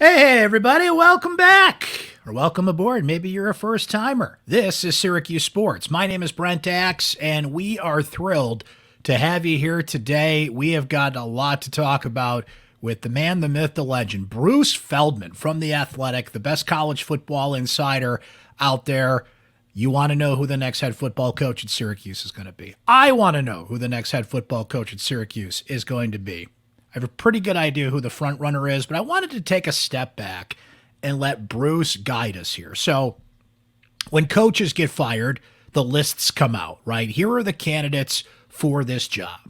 Hey, everybody, welcome back or welcome aboard. Maybe you're a first timer. This is Syracuse Sports. My name is Brent Axe, and we are thrilled to have you here today. We have got a lot to talk about with the man, the myth, the legend, Bruce Feldman from The Athletic, the best college football insider out there. You want to know who the next head football coach at Syracuse is going to be. I want to know who the next head football coach at Syracuse is going to be. I have a pretty good idea who the front runner is, but I wanted to take a step back and let Bruce guide us here. So when coaches get fired, the lists come out, right? Here are the candidates for this job.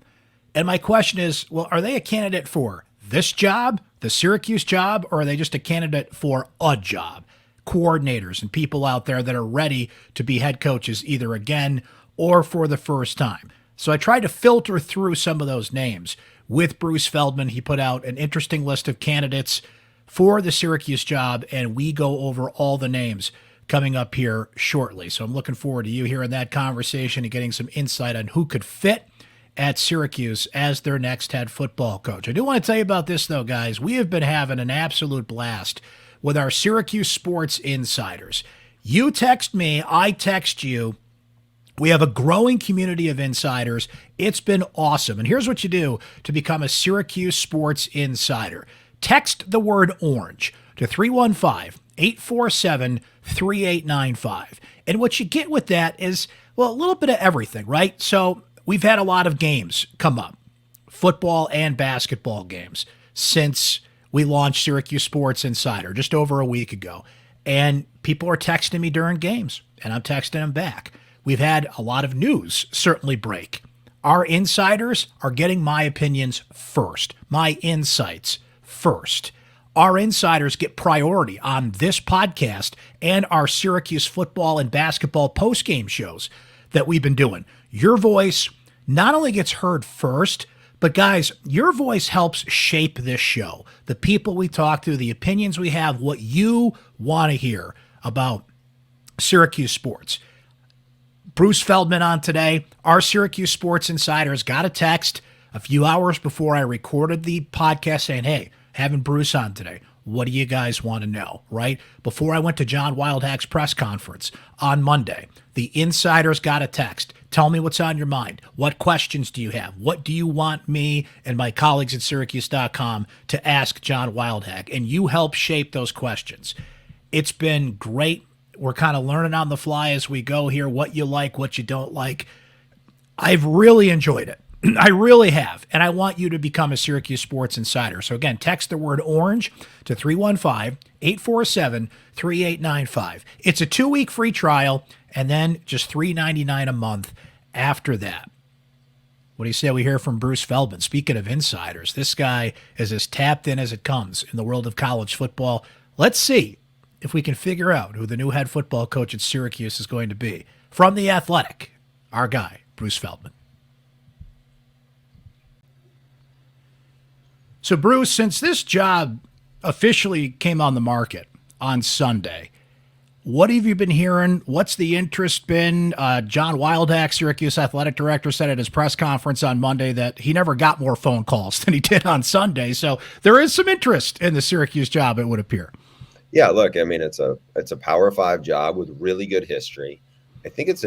And my question is, well, are they a candidate for this job, the Syracuse job, or are they just a candidate for a job? Coordinators and people out there that are ready to be head coaches either again or for the first time. So I tried to filter through some of those names. With Bruce Feldman, he put out an interesting list of candidates for the Syracuse job, and we go over all the names coming up here shortly. So I'm looking forward to you hearing that conversation and getting some insight on who could fit at Syracuse as their next head football coach. I do want to tell you about this, though, guys. We have been having an absolute blast with our Syracuse Sports Insiders. You text me, I text you. We have a growing community of insiders. It's been awesome. And here's what you do to become a Syracuse Sports Insider. Text the word orange to 315-847-3895. And what you get with that is, well, a little bit of everything, right? So we've had a lot of games come up, football and basketball games, since we launched Syracuse Sports Insider just over a week ago. And people are texting me during games, and I'm texting them back. We've had a lot of news certainly break. Our insiders are getting my opinions first, my insights first. Our insiders get priority on this podcast and our Syracuse football and basketball postgame shows that we've been doing. Your voice not only gets heard first, but guys, your voice helps shape this show. The people we talk to, the opinions we have, what you want to hear about Syracuse sports. Bruce Feldman on today. Our Syracuse Sports Insiders got a text a few hours before I recorded the podcast saying, hey, having Bruce on today. What do you guys want to know, right? Before I went to John Wildhack's press conference on Monday, the insiders got a text. Tell me what's on your mind. What questions do you have? What do you want me and my colleagues at syracuse.com to ask John Wildhack? And you help shape those questions. It's been great. We're kind of learning on the fly as we go here, what you like, what you don't like. I've really enjoyed it. I really have. And I want you to become a Syracuse Sports Insider. So again, text the word orange to 315-847-3895. It's a 2-week free trial and then just $3.99 a month after that. What do you say we hear from Bruce Feldman? Speaking of insiders, this guy is as tapped in as it comes in the world of college football. Let's see if we can figure out who the new head football coach at Syracuse is going to be. From The Athletic, our guy, Bruce Feldman. So, Bruce, since this job officially came on the market on Sunday, what have you been hearing? What's the interest been? John Wildhack, Syracuse athletic director, said at his press conference on Monday that he never got more phone calls than he did on Sunday. So there is some interest in the Syracuse job, it would appear. Yeah, look, I mean, it's a Power 5 job with really good history. I think it's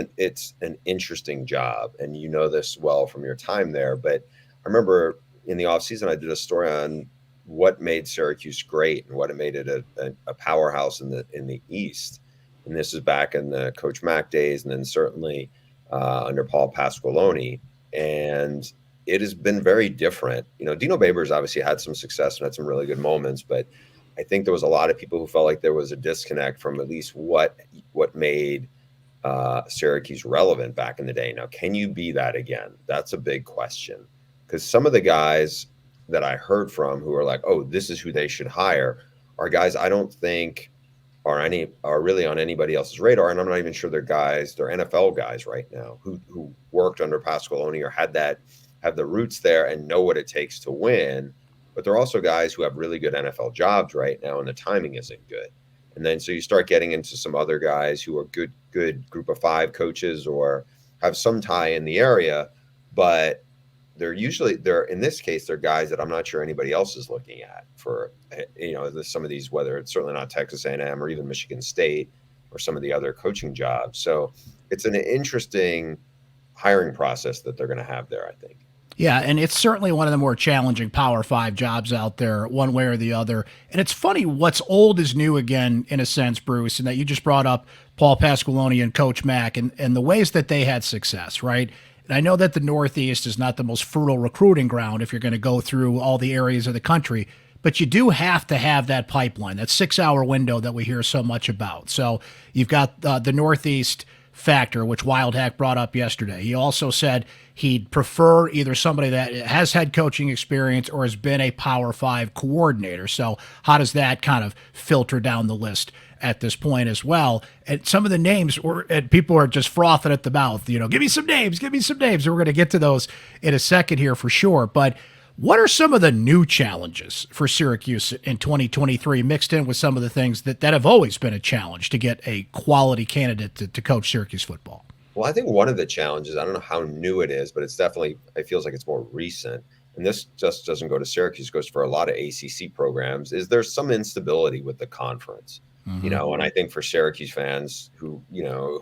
an interesting job, and you know this well from your time there. But I remember in the offseason, I did a story on what made Syracuse great and what made it a powerhouse in the East. And this is back in the Coach Mack days, and then certainly under Paul Pasqualoni. And it has been very different. You know, Dino Babers obviously had some success and had some really good moments, but I think there was a lot of people who felt like there was a disconnect from at least what made Syracuse relevant back in the day. Now, can you be that again? That's a big question, because some of the guys that I heard from who are like, oh, this is who they should hire, are guys I don't think are really on anybody else's radar, and I'm not even sure they're NFL guys right now who worked under Pasqualoni or have the roots there and know what it takes to win. But they're also guys who have really good NFL jobs right now, and the timing isn't good. And then so you start getting into some other guys who are good group of 5 coaches or have some tie in the area, but they're in this case, they're guys that I'm not sure anybody else is looking at for, some of these, whether it's certainly not Texas A&M or even Michigan State or some of the other coaching jobs. So it's an interesting hiring process that they're going to have there, I think. Yeah, and it's certainly one of the more challenging Power 5 jobs out there, one way or the other. And it's funny, what's old is new again, in a sense, Bruce, and that you just brought up Paul Pasqualoni and Coach Mack and the ways that they had success, right? And I know that the Northeast is not the most fertile recruiting ground if you're going to go through all the areas of the country, but you do have to have that pipeline, that 6-hour window that we hear so much about. So you've got the Northeast factor, which Wildhack brought up yesterday. He also said he'd prefer either somebody that has had coaching experience or has been a Power 5 coordinator. So how does that kind of filter down the list at this point as well? And some of the names, and people are just frothing at the mouth, give me some names, give me some names. And we're going to get to those in a second here for sure. But what are some of the new challenges for Syracuse in 2023, mixed in with some of the things that have always been a challenge to get a quality candidate to coach Syracuse football? Well, I think one of the challenges, I don't know how new it is, but it feels like it's more recent. And this just doesn't go to Syracuse, it goes for a lot of ACC programs, is there's some instability with the conference. Mm-hmm. And I think for Syracuse fans who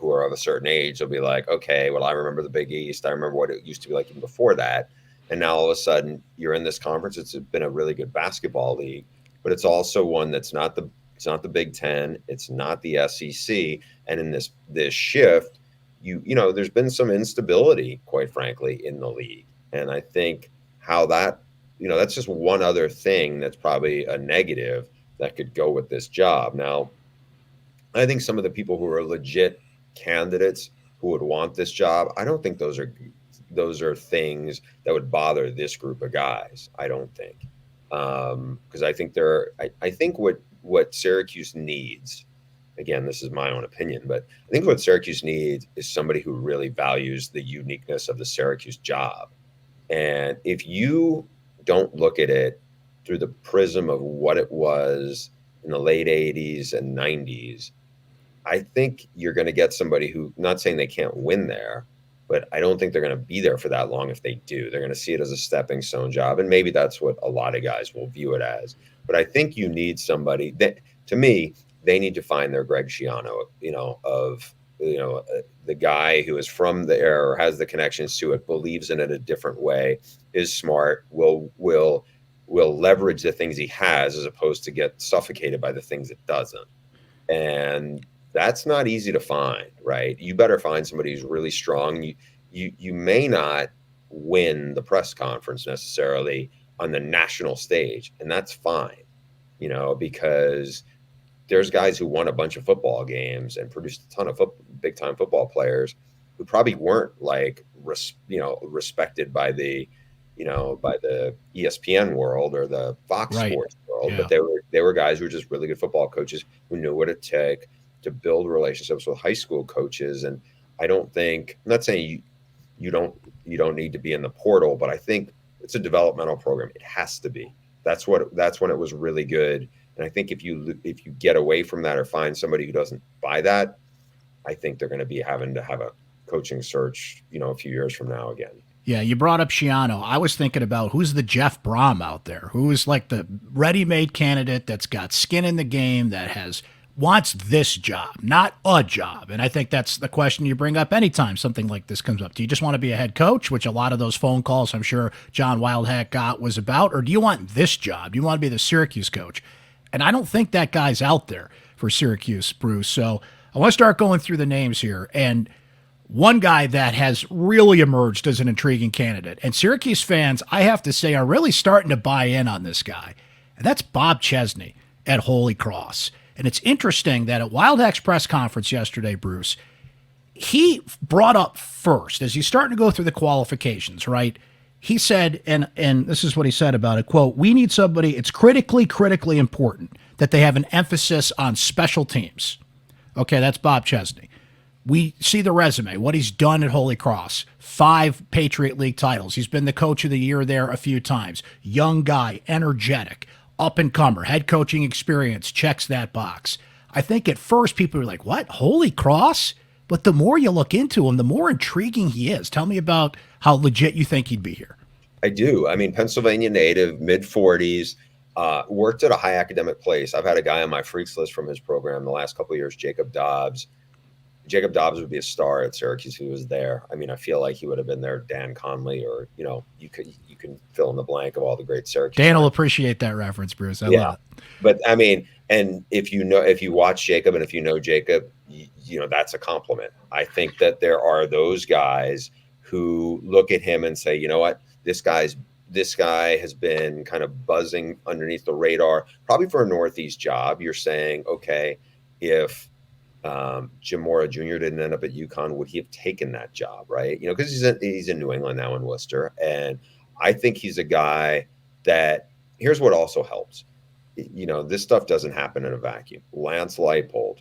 are of a certain age, they'll be like, okay, well, I remember the Big East. I remember what it used to be like even before that. And now all of a sudden you're in this conference. It's been a really good basketball league, but it's also one that's not the Big Ten. It's not the SEC. And in this shift, there's been some instability, quite frankly, in the league. And I think how that's just one other thing that's probably a negative that could go with this job. Now, I think some of the people who are legit candidates who would want this job, I don't think those are things that would bother this group of guys. I don't think, because I think I think what Syracuse needs, again, this is my own opinion, but I think what Syracuse needs is somebody who really values the uniqueness of the Syracuse job. And if you don't look at it through the prism of what it was in the late 80s and 90s, I think you're going to get somebody who, not saying they can't win there, but I don't think they're going to be there for that long if they do. They're going to see it as a stepping stone job. And maybe that's what a lot of guys will view it as. But I think you need somebody that, to me, they need to find their Greg Schiano, the guy who is from the era or has the connections to it, believes in it a different way, is smart, will leverage the things he has as opposed to get suffocated by the things it doesn't. And that's not easy to find, right? You better find somebody who's really strong. You may not win the press conference necessarily on the national stage, and that's fine, because there's guys who won a bunch of football games and produced a ton of big time football players who probably weren't respected by the ESPN world or the Fox Sports world, yeah. But they were guys who were just really good football coaches who knew what it took to build relationships with high school coaches. And I'm not saying you don't need to be in the portal, but I think it's a developmental program. It has to be. That's when it was really good. And I think if you get away from that or find somebody who doesn't buy that, I think they're going to be having to have a coaching search, a few years from now again. Yeah, you brought up Schiano. I was thinking about who's the Jeff Brom out there, who's like the ready-made candidate that's got skin in the game, that wants this job, not a job. And I think that's the question you bring up anytime something like this comes up. Do you just want to be a head coach, which a lot of those phone calls I'm sure John Wildhack got was about, or do you want this job? Do you want to be the Syracuse coach? And I don't think that guy's out there for Syracuse, Bruce. So I want to start going through the names here. And one guy that has really emerged as an intriguing candidate, and Syracuse fans, I have to say, are really starting to buy in on this guy, and that's Bob Chesney at Holy Cross. And it's interesting that at Wildhack's press conference yesterday, Bruce, he brought up first, as he's starting to go through the qualifications, right? He said, and this is what he said about it, quote, "We need somebody, it's critically important that they have an emphasis on special teams." Okay, that's Bob Chesney. We see the resume, what he's done at Holy Cross, 5 Patriot League titles. He's been the coach of the year there a few times. Young guy, energetic, up-and-comer, head coaching experience, checks that box. I think at first people are like, what, Holy Cross? But the more you look into him, the more intriguing he is. Tell me about how legit you think he'd be here. I do. I mean, Pennsylvania native, mid 40s, worked at a high academic place. I've had a guy on my freaks list from his program the last couple of years, Jacob Dobbs. Jacob Dobbs would be a star at Syracuse if he was there. I mean, I feel like he would have been there, Dan Conley, or you can fill in the blank of all the great Syracuse. Dan will appreciate that reference, Bruce. I love it. But I mean, and if you watch Jacob and if you know Jacob, that's a compliment. I think that there are those guys who look at him and say, you know what, this guy has been kind of buzzing underneath the radar, probably for a Northeast job. You're saying, okay, if Jim Mora Jr. didn't end up at UConn, would he have taken that job, right? Because he's in New England now in Worcester. And I think he's a guy that, here's what also helps. This stuff doesn't happen in a vacuum. Lance Leipold,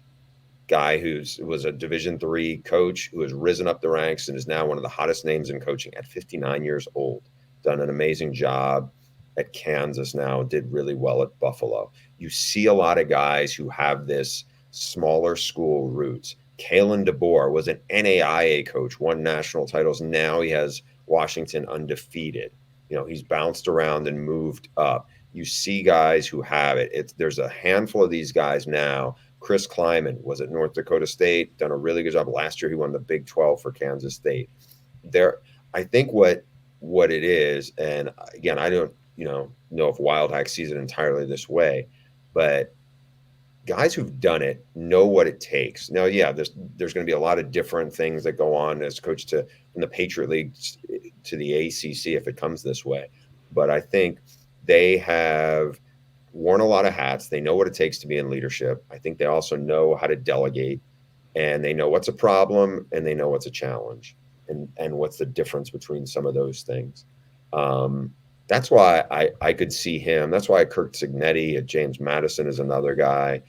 guy was a Division III coach who has risen up the ranks and is now one of the hottest names in coaching at 59 years old, done an amazing job at Kansas now, did really well at Buffalo. You see a lot of guys who have this smaller school roots. Kalen DeBoer was an NAIA coach, won national titles. Now he has Washington undefeated. He's bounced around and moved up. You see guys who have it. There's a handful of these guys now. Chris Kleiman was at North Dakota State, done a really good job. Last year he won the Big 12 for Kansas State. I think what it is, and again, I don't know if Wild Hack sees it entirely this way, but guys who've done it know what it takes. Now, yeah, there's going to be a lot of different things that go on as coach from the Patriot League to the ACC if it comes this way. But I think they have worn a lot of hats. They know what it takes to be in leadership. I think they also know how to delegate, and they know what's a problem and they know what's a challenge, and what's the difference between some of those things. That's why I could see him. That's why Kirk Cignetti at James Madison is another guy,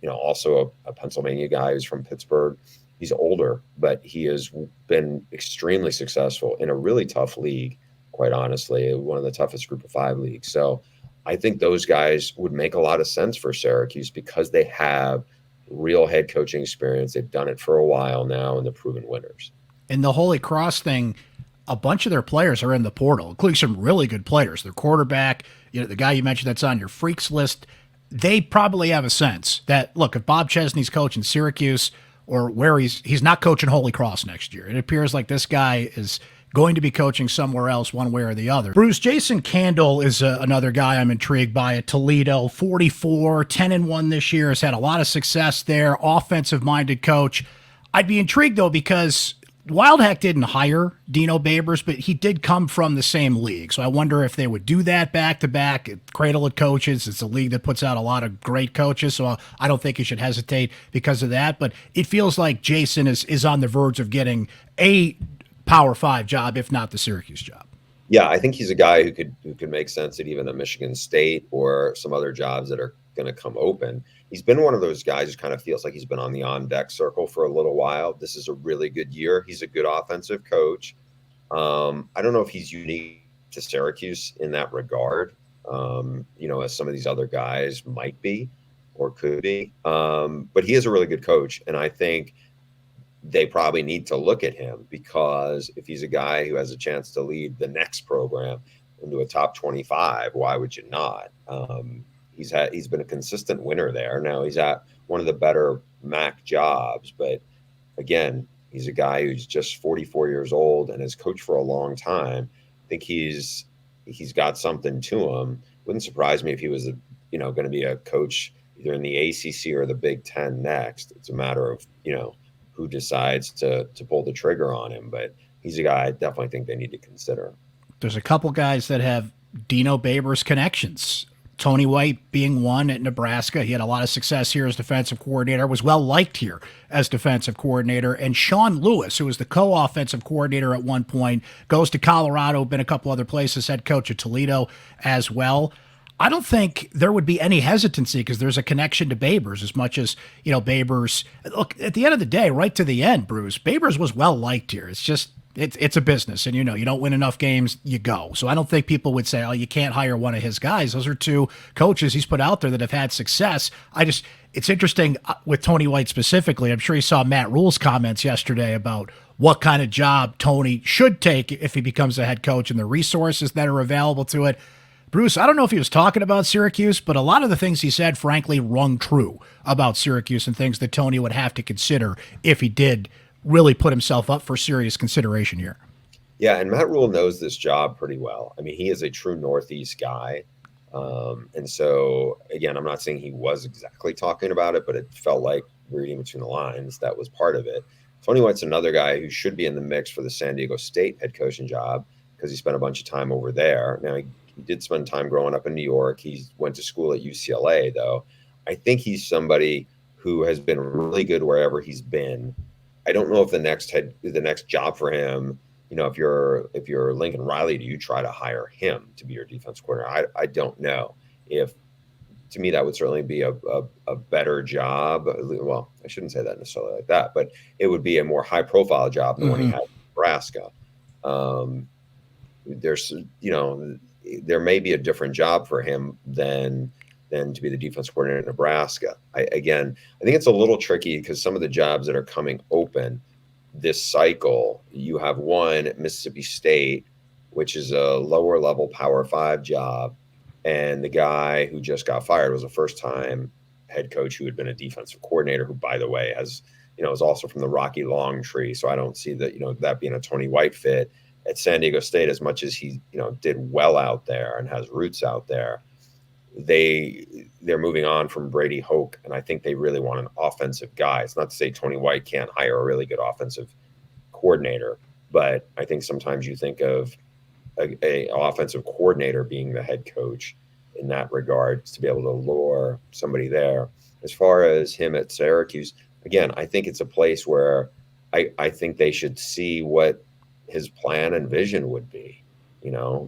also a Pennsylvania guy who's from Pittsburgh. He's older, but he has been extremely successful in a really tough league, quite honestly, one of the toughest group of 5 leagues. So I think those guys would make a lot of sense for Syracuse because they have real head coaching experience. They've done it for a while now, and they're proven winners. And the Holy Cross thing, a bunch of their players are in the portal, including some really good players. Their quarterback, the guy you mentioned that's on your freaks list, they probably have a sense that, look, if Bob Chesney's coaching Syracuse or where he's not coaching Holy Cross next year. It appears like this guy is going to be coaching somewhere else one way or the other. Bruce, Jason Candle is another guy I'm intrigued by at Toledo, 44, 10-1 this year, has had a lot of success there, offensive-minded coach. I'd be intrigued, though, because Wildhack didn't hire Dino Babers, but he did come from the same league. So I wonder if they would do that back-to-back. Cradle of coaches. It's a league that puts out a lot of great coaches, so I don't think you should hesitate because of that. But it feels like Jason is on the verge of getting a Power 5 job, if not the Syracuse job. Yeah, I think he's a guy who could make sense at even a Michigan State or some other jobs that are going to come open. He's been one of those guys who kind of feels like he's been on the on-deck circle for a little while. This is a really good year. He's a good offensive coach. I don't know if he's unique to Syracuse in that regard, as some of these other guys might be or could be. But he is a really good coach, and I think they probably need to look at him because if he's a guy who has a chance to lead the next program into a top 25, why would you not? He's been a consistent winner there. Now he's at one of the better MAC jobs, but again, he's a guy who's just 44 years old and has coached for a long time. I think he's got something to him. Wouldn't surprise me if he was going to be a coach either in the ACC or the Big Ten next. It's a matter of who decides to pull the trigger on him, but he's a guy I definitely think they need to consider. There's a couple guys that have Dino Babers connections. Tony White being one at Nebraska. He had a lot of success here as defensive coordinator, was well liked here as defensive coordinator. And Shawn Lewis, who was the co-offensive coordinator at one point, goes to Colorado, been a couple other places, head coach at Toledo as well. I don't think there would be any hesitancy because there's a connection to Babers as much as, Babers. Look, at the end of the day, right to the end, Bruce, Babers was well liked here. It's just, it's a business. And, you don't win enough games, you go. So I don't think people would say, oh, you can't hire one of his guys. Those are two coaches he's put out there that have had success. It's interesting with Tony White specifically. I'm sure he saw Matt Rule's comments yesterday about what kind of job Tony should take if he becomes a head coach and the resources that are available to it. Bruce, I don't know if he was talking about Syracuse, but a lot of the things he said, frankly, rung true about Syracuse and things that Tony would have to consider if he did really put himself up for serious consideration here. Yeah, and Matt Rule knows this job pretty well. I mean, he is a true Northeast guy. And so, again, I'm not saying he was exactly talking about it, but it felt like reading between the lines, that was part of it. Tony White's another guy who should be in the mix for the San Diego State head coaching job because he spent a bunch of time over there. Now, he did spend time growing up in New York. He went to school at UCLA, though. I think he's somebody who has been really good wherever he's been. I don't know if the next job for him, if you're Lincoln Riley, do you try to hire him to be your defense coordinator? I don't know. To me, that would certainly be a better job. Well, I shouldn't say that necessarily like that, but it would be a more high profile job than what he had in Nebraska. There may be a different job for him than to be the defense coordinator in Nebraska. I think it's a little tricky because some of the jobs that are coming open this cycle, you have one at Mississippi State, which is a lower level Power 5 job. And the guy who just got fired was a first-time head coach who had been a defensive coordinator, who, by the way, is also from the Rocky Long tree. So I don't see that being a Tony White fit at San Diego State. As much as he did well out there and has roots out there, they're moving on from Brady Hoke, and I think they really want an offensive guy. It's not to say Tony White can't hire a really good offensive coordinator, but I think sometimes you think of a offensive coordinator being the head coach in that regard to be able to lure somebody there. As far as him at Syracuse, again, I think it's a place where I think they should see what his plan and vision would be.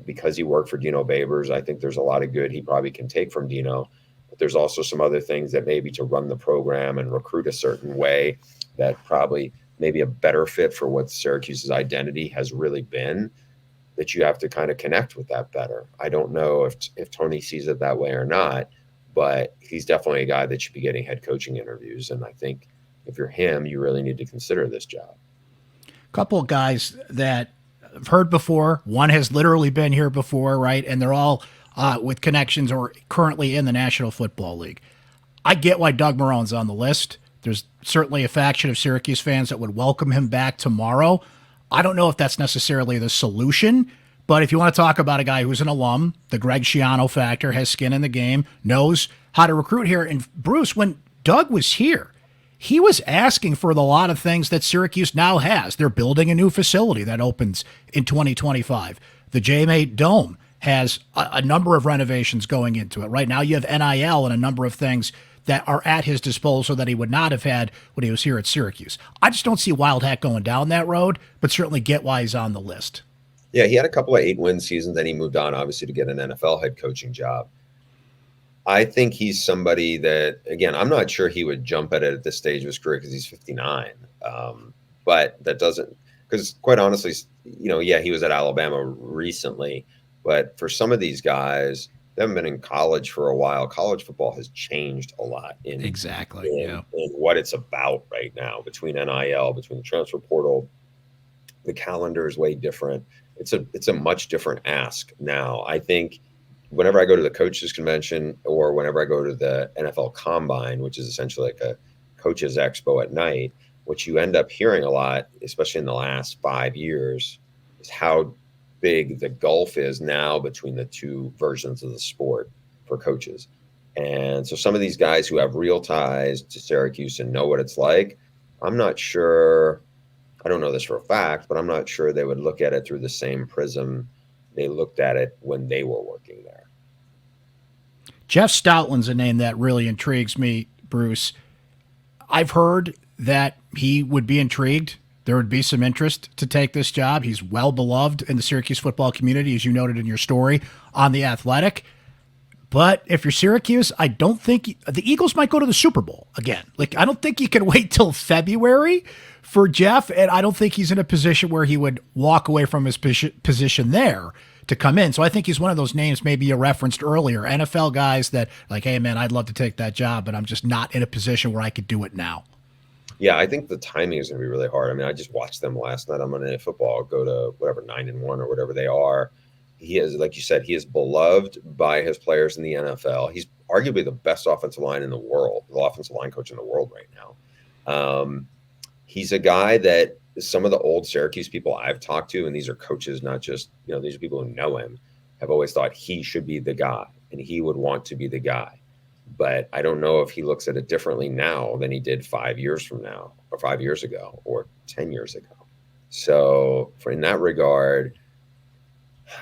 Because he worked for Dino Babers, I think there's a lot of good he probably can take from Dino. But there's also some other things that maybe to run the program and recruit a certain way that probably maybe a better fit for what Syracuse's identity has really been, that you have to kind of connect with that better. I don't know if Tony sees it that way or not, but he's definitely a guy that should be getting head coaching interviews. And I think if you're him, you really need to consider this job. A couple of guys that I've heard before. One has literally been here before, right? And they're all with connections or currently in the National Football League. I get why Doug Marrone's on the list. There's certainly a faction of Syracuse fans that would welcome him back tomorrow. I don't know if that's necessarily the solution, but if you want to talk about a guy who's an alum, the Greg Schiano factor, has skin in the game, knows how to recruit here. And Bruce, when Doug was here, he was asking for a lot of things that Syracuse now has. They're building a new facility that opens in 2025. The J-Mate Dome has a number of renovations going into it. Right now you have NIL and a number of things that are at his disposal that he would not have had when he was here at Syracuse. I just don't see Wild Hat going down that road, but certainly get why he's on the list. Yeah, he had a couple of 8-win seasons, then he moved on, obviously, to get an NFL head coaching job. I think he's somebody that, again, I'm not sure he would jump at it at this stage of his career because he's 59. But that doesn't, because quite honestly, he was at Alabama recently, but for some of these guys, they haven't been in college for a while. College football has changed a lot in what it's about right now, between NIL, between the transfer portal. The calendar is way different. It's a much different ask now. I think whenever I go to the coaches convention or whenever I go to the NFL Combine, which is essentially like a coaches expo at night, what you end up hearing a lot, especially in the last 5 years, is how big the gulf is now between the two versions of the sport for coaches. And so some of these guys who have real ties to Syracuse and know what it's like, I'm not sure, I don't know this for a fact, but I'm not sure they would look at it through the same prism they looked at it when they were working there. Jeff Stoutland's a name that really intrigues me, Bruce. I've heard that he would be intrigued. There would be some interest to take this job. He's well beloved in the Syracuse football community, as you noted in your story on The Athletic. But if you're Syracuse, I don't think the Eagles might go to the Super Bowl again. I don't think you can wait till February for Jeff, and I don't think he's in a position where he would walk away from his position there to come in. So I think he's one of those names maybe you referenced earlier, NFL guys that hey, man, I'd love to take that job, but I'm just not in a position where I could do it now. Yeah, I think the timing is going to be really hard. I mean, I just watched them last night on Monday Night Football go to whatever 9-1 or whatever they are. He is, like you said, he is beloved by his players in the NFL. He's arguably the best offensive line in the world, the offensive line coach in the world right now. He's a guy that some of the old Syracuse people I've talked to, and these are coaches, not just, these are people who know him, have always thought he should be the guy and he would want to be the guy. But I don't know if he looks at it differently now than he did 5 years from now, or 5 years ago, or 10 years ago. So in that regard,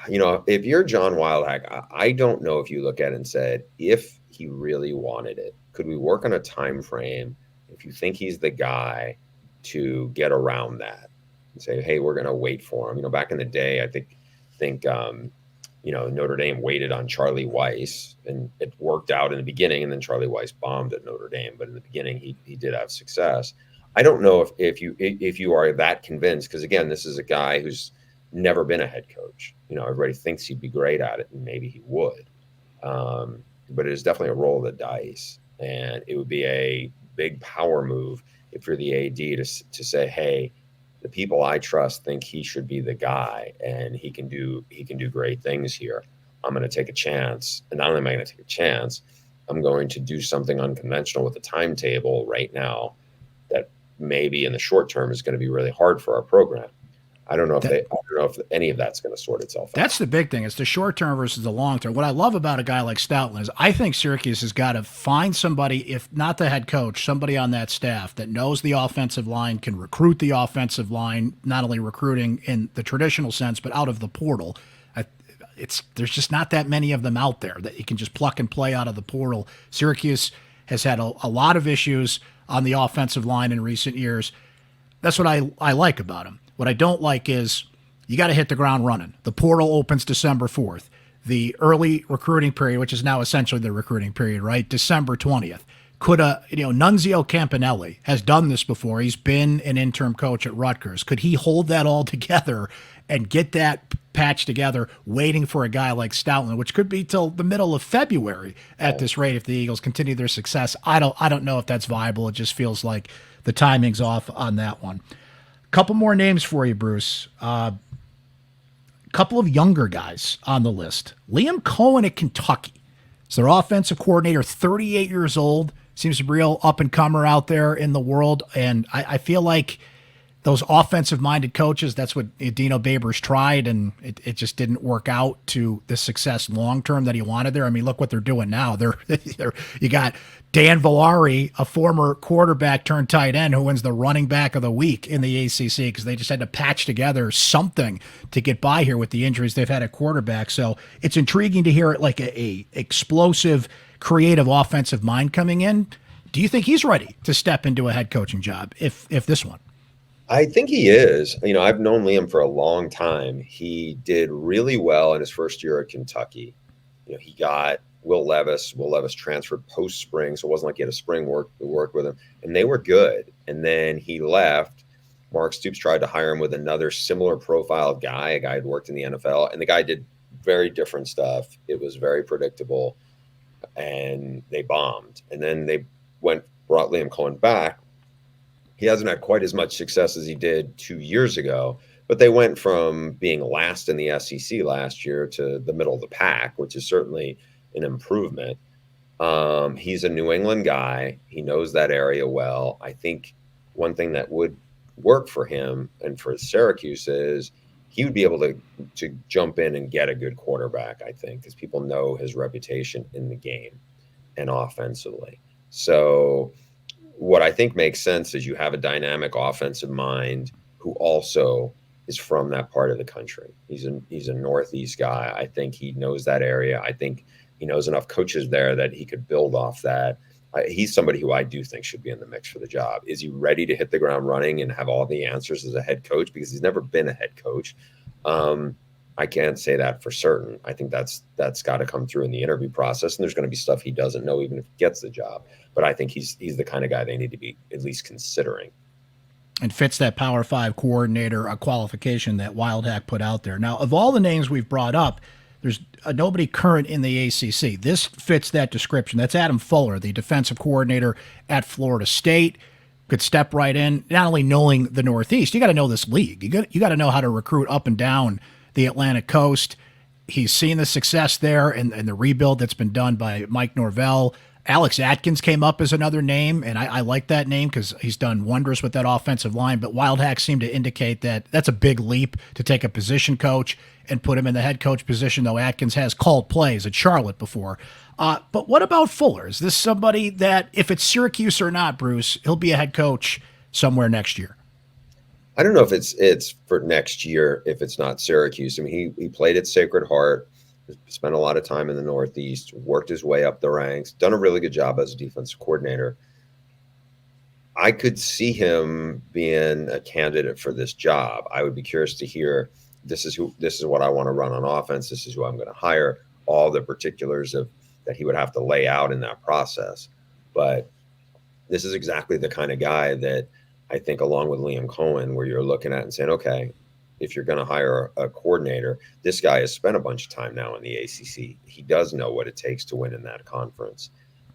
if you're John Wildhack, I don't know if you look at it and said, if he really wanted it, could we work on a time frame if you think he's the guy to get around that and say, hey, we're going to wait for him. Back in the day, I think Notre Dame waited on Charlie Weiss, and it worked out in the beginning, and then Charlie Weiss bombed at Notre Dame. But in the beginning, he did have success. I don't know if you are that convinced, because again, this is a guy who's never been a head coach. Everybody thinks he'd be great at it, and maybe he would. But it is definitely a roll of the dice, and it would be a big power move if you're the AD to say, hey, the people I trust think he should be the guy, and he can do great things here. I'm going to take a chance. And not only am I going to take a chance, I'm going to do something unconventional with the timetable right now that maybe in the short term is going to be really hard for our program. I don't know if any of that's going to sort itself out. That's the big thing. It's the short term versus the long term. What I love about a guy like Stoutland is I think Syracuse has got to find somebody, if not the head coach, somebody on that staff that knows the offensive line, can recruit the offensive line, not only recruiting in the traditional sense, but out of the portal. There's just not that many of them out there that you can just pluck and play out of the portal. Syracuse has had a lot of issues on the offensive line in recent years. That's what I like about him. What I don't like is you got to hit the ground running. The portal opens December 4th. The early recruiting period, which is now essentially the recruiting period, right? December 20th. Nunzio Campanelli has done this before. He's been an interim coach at Rutgers. Could he hold that all together and get that patched together, waiting for a guy like Stoutland, which could be till the middle of February at this rate if the Eagles continue their success? I don't know if that's viable. It just feels like the timing's off on that one. Couple more names for you, Bruce. Couple of younger guys on the list. Liam Cohen at Kentucky. It's their offensive coordinator, 38 years old. Seems to be a real up-and-comer out there in the world. And I feel like those offensive-minded coaches, that's what Dino Babers tried, and it just didn't work out to the success long-term that he wanted there. I mean, look what they're doing now. You got Dan Villari, a former quarterback turned tight end, who wins the running back of the week in the ACC because they just had to patch together something to get by here with the injuries they've had at quarterback. So it's intriguing to hear it like a explosive, creative offensive mind coming in. Do you think he's ready to step into a head coaching job if this one? I think he is. I've known Liam for a long time. He did really well in his first year at Kentucky. He got Will Levis. Will Levis transferred post-spring, so it wasn't like he had a spring work with him. And they were good. And then he left. Mark Stoops tried to hire him with another similar profile guy, a guy who'd worked in the NFL. And the guy did very different stuff. It was very predictable. And they bombed. And then they brought Liam Cohen back. He hasn't had quite as much success as he did 2 years ago, but they went from being last in the SEC last year to the middle of the pack, which is certainly an improvement. He's a New England guy. He knows that area well. I think one thing that would work for him and for Syracuse is he would be able to jump in and get a good quarterback, I think, because people know his reputation in the game and offensively. So what I think makes sense is you have a dynamic offensive mind who also is from that part of the country. He's a Northeast guy. I think he knows that area. I think he knows enough coaches there that he could build off that. He's somebody who I do think should be in the mix for the job. Is he ready to hit the ground running and have all the answers as a head coach? Because he's never been a head coach. I can't say that for certain. I think that's got to come through in the interview process, and there's going to be stuff he doesn't know even if he gets the job. But I think he's the kind of guy they need to be at least considering. And fits that Power 5 coordinator qualification that Wildhack put out there. Now, of all the names we've brought up, there's nobody current in the ACC. This fits that description. That's Adam Fuller, the defensive coordinator at Florida State. could step right in, not only knowing the Northeast, you got to know this league. You got to know how to recruit up and down the Atlantic coast. He's seen the success there and the rebuild that's been done by Mike Norvell. Alex Atkins came up as another name, and I like that name because he's done wonders with that offensive line. But Wild Hacks seem to indicate that that's a big leap to take a position coach and put him in the head coach position, though Atkins has called plays at Charlotte before. But what about Fuller? Is this somebody that, if it's Syracuse or not, Bruce, he'll be a head coach somewhere next year? I don't know if it's for next year if it's not Syracuse. I mean, he played at Sacred Heart, spent a lot of time in the Northeast, worked his way up the ranks, done a really good job as a defensive coordinator. I could see him being a candidate for this job. I would be curious to hear, this is what I want to run on offense. This is who I'm going to hire. All the particulars that he would have to lay out in that process. But this is exactly the kind of guy that I think, along with Liam Cohen, where you're looking at and saying, okay, if you're going to hire a coordinator, this guy has spent a bunch of time now in the ACC. He does know what it takes to win in that conference,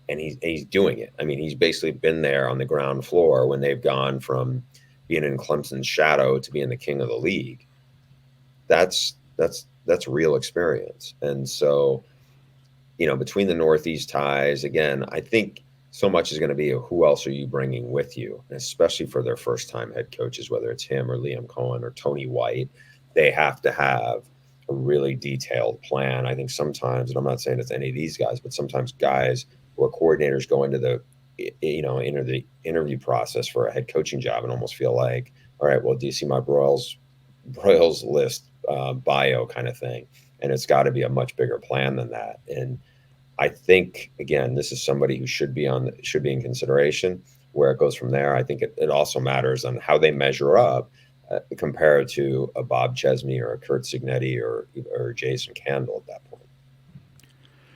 and he's doing it. I mean, he's basically been there on the ground floor when they've gone from being in Clemson's shadow to being the king of the league. That's real experience. And so, between the Northeast ties, again, I think so much is going to be who else are you bringing with you, and especially for their first-time head coaches, whether it's him or Liam Cohen or Tony White. They have to have a really detailed plan. I think sometimes, and I'm not saying it's any of these guys, but sometimes guys who are coordinators go into the interview process for a head coaching job and almost feel like, all right, well, do you see my Broyles list bio kind of thing? And it's got to be a much bigger plan than that. And I think, again, this is somebody who should be in consideration. Where it goes from there, I think it also matters on how they measure up compared to a Bob Chesney or a Kurt Signetti or Jason Candle at that point.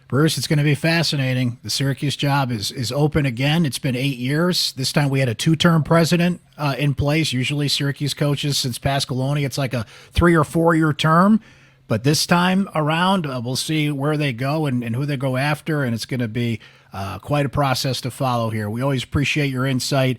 Bruce, it's going to be fascinating. The Syracuse job is open again. It's been 8 years. This time we had a 2-term president in place. Usually Syracuse coaches since Pasqualoni, it's like a 3 or 4 year term. But this time around, we'll see where they go and who they go after, and it's going to be quite a process to follow here. We always appreciate your insight.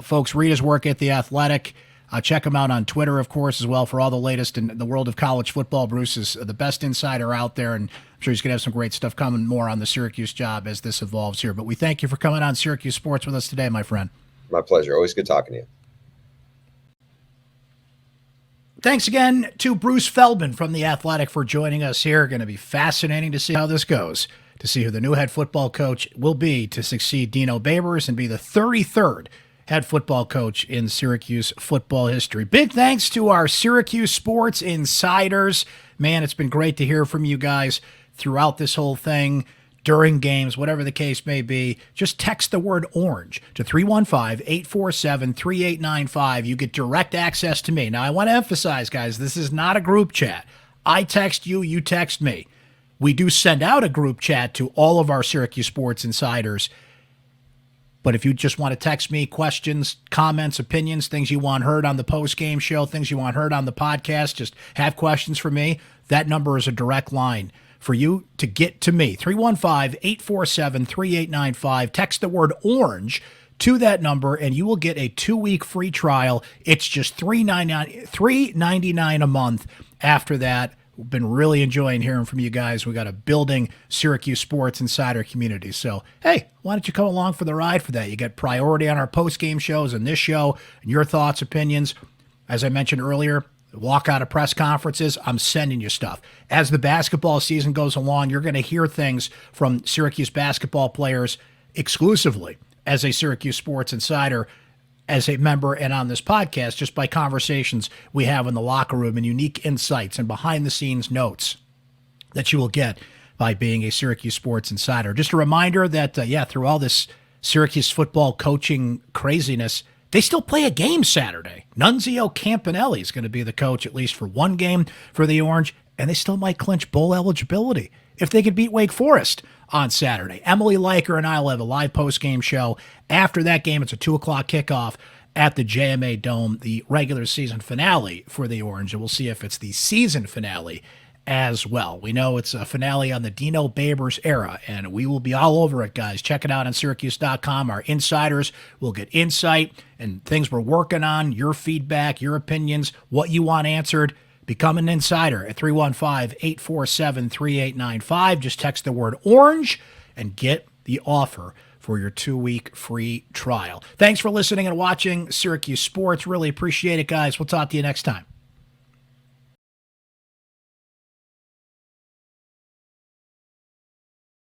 Folks, read his work at The Athletic. Check him out on Twitter, of course, as well, for all the latest in the world of college football. Bruce is the best insider out there, and I'm sure he's going to have some great stuff coming more on the Syracuse job as this evolves here. But we thank you for coming on Syracuse Sports with us today, my friend. My pleasure. Always good talking to you. Thanks again to Bruce Feldman from The Athletic for joining us here. Going to be fascinating to see how this goes, to see who the new head football coach will be to succeed Dino Babers and be the 33rd head football coach in Syracuse football history. Big thanks to our Syracuse Sports Insiders. Man, it's been great to hear from you guys throughout this whole thing, during games, whatever the case may be. Just text the word orange to 315-847-3895. You get direct access to me. Now, I want to emphasize, guys, this is not a group chat. I text you, you text me. We do send out a group chat to all of our Syracuse Sports Insiders. But if you just want to text me questions, comments, opinions, things you want heard on the post-game show, things you want heard on the podcast, just have questions for me, that number is a direct line for you to get to me. 315-847-3895. Text the word orange to that number, and you will get a 2-week free trial. It's just $3.99 a month. After that, we've been really enjoying hearing from you guys. We got a building Syracuse Sports Insider community. So, hey, why don't you come along for the ride for that? You get priority on our post-game shows and this show, and your thoughts, opinions. As I mentioned earlier, walk out of press conferences, I'm sending you stuff. As the basketball season goes along, you're going to hear things from Syracuse basketball players exclusively as a Syracuse Sports Insider, as a member, and on this podcast, just by conversations we have in the locker room and unique insights and behind-the-scenes notes that you will get by being a Syracuse Sports Insider. Just a reminder that, through all this Syracuse football coaching craziness, they still play a game Saturday. Nunzio Campanelli is going to be the coach, at least for one game for the Orange, and they still might clinch bowl eligibility if they could beat Wake Forest on Saturday. Emily Leiker and I will have a live post-game show. After that game, it's a 2 o'clock kickoff at the JMA Dome, the regular season finale for the Orange, and we'll see if it's the season finale as well. We know it's a finale on the Dino Babers era, and we will be all over it, guys. Check it out on syracuse.com. Our insiders will get insight and things we're working on, your feedback, your opinions, what you want answered. Become an insider at 315-847-3895. Just text the word orange and get the offer for your 2-week free trial. Thanks for listening and watching Syracuse Sports. Really appreciate it, guys. We'll talk to you next time.